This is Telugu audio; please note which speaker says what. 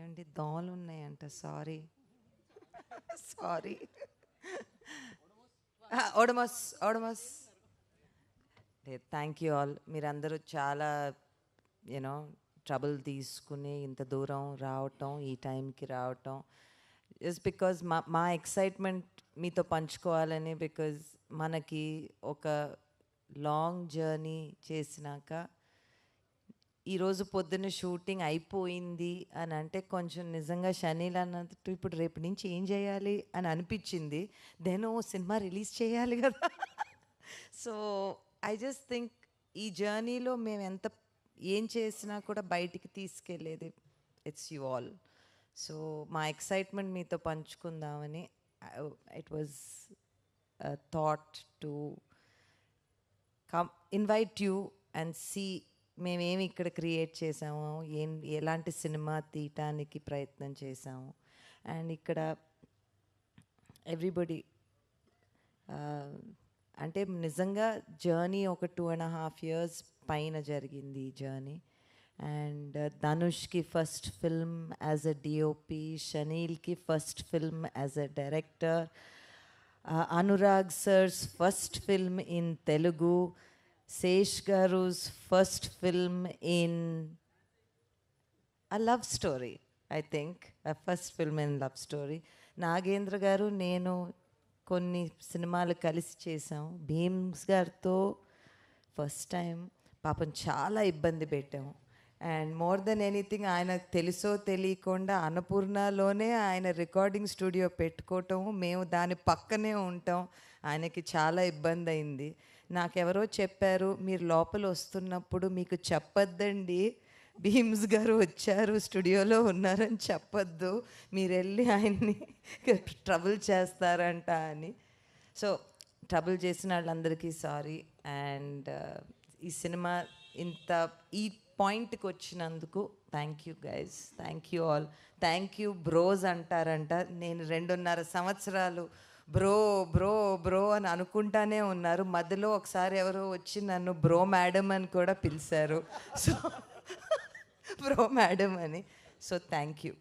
Speaker 1: ఏమండి దోమలు ఉన్నాయంట, sorry sorry. Odomos Odomos. Thank you all. మీరందరూ చాలా యూనో ట్రబుల్ తీసుకుని ఇంత దూరం రావటం, ఈ టైంకి రావటం, జస్ట్ బికాజ్ మా ఎక్సైట్మెంట్ మీతో పంచుకోవాలని. బికాజ్ మనకి ఒక లాంగ్ జర్నీ చేసినాక ఈరోజు పొద్దున్న షూటింగ్ అయిపోయింది అని అంటే కొంచెం నిజంగా షనీల్ అన్నట్టు ఇప్పుడు రేపు నుంచి ఏం చేయాలి అని అనిపించింది. దెన్ ఓ సినిమా రిలీజ్ చేయాలి కదా. సో ఐ జస్ట్ థింక్ ఈ జర్నీలో మేము ఎంత ఏం చేసినా కూడా బయటికి తీసుకెళ్ళేది ఇట్స్ యు ఆల్. సో మా ఎక్సైట్మెంట్ మీతో పంచుకుందామని it was thought to come invite you and see మేమేమి ఇక్కడ క్రియేట్ చేసాము, ఎలాంటి సినిమా తీయటానికి ప్రయత్నం చేసాము. అండ్ ఇక్కడ ఎవ్రీబడి అంటే నిజంగా జర్నీ ఒక 2.5 years పైన జరిగింది ఈ జర్నీ. అండ్ ధనుష్కి first film as a DOP, షనీల్కి first film as a director, Anurag sir's first film in Telugu, Shesh గారు's first film in a love story, I think, a first film in love story. Nagendra గారు నేను కొన్ని సినిమాలు కలిసి చేసాం. భీమ్స్ గారితో ఫస్ట్ టైం పాపం చాలా ఇబ్బంది పెట్టాము. అండ్ మోర్ దెన్ ఎనీథింగ్ ఆయన తెలుసో తెలియకుండా అన్నపూర్ణలోనే ఆయన రికార్డింగ్ స్టూడియో పెట్టుకోవటము, మేము దాని పక్కనే ఉంటాం. ఆయనకి చాలా ఇబ్బంది అయింది. నాకెవరో చెప్పారు, మీరు లోపల వస్తున్నప్పుడు మీకు చెప్పొద్దండి, భీమ్స్ గారు వచ్చారు స్టూడియోలో ఉన్నారని చెప్పొద్దు, మీరు వెళ్ళి ఆయన్ని ట్రబుల్ చేస్తారంట అని. సో ట్రబుల్ చేసిన వాళ్ళందరికీ సారీ. అండ్ ఈ సినిమా ఇంత ఈ పాయింట్కి వచ్చినందుకు thank you guys, thank you all. Thank you bros అంటారంట. నేను 2.5 సంవత్సరాలు బ్రో బ్రో బ్రో అని అనుకుంటానే ఉన్నారు. మధ్యలో ఒకసారి ఎవరో వచ్చి నన్ను బ్రో మేడం అని కూడా పిలిచారు. సో బ్రో మేడం అని. So thank you.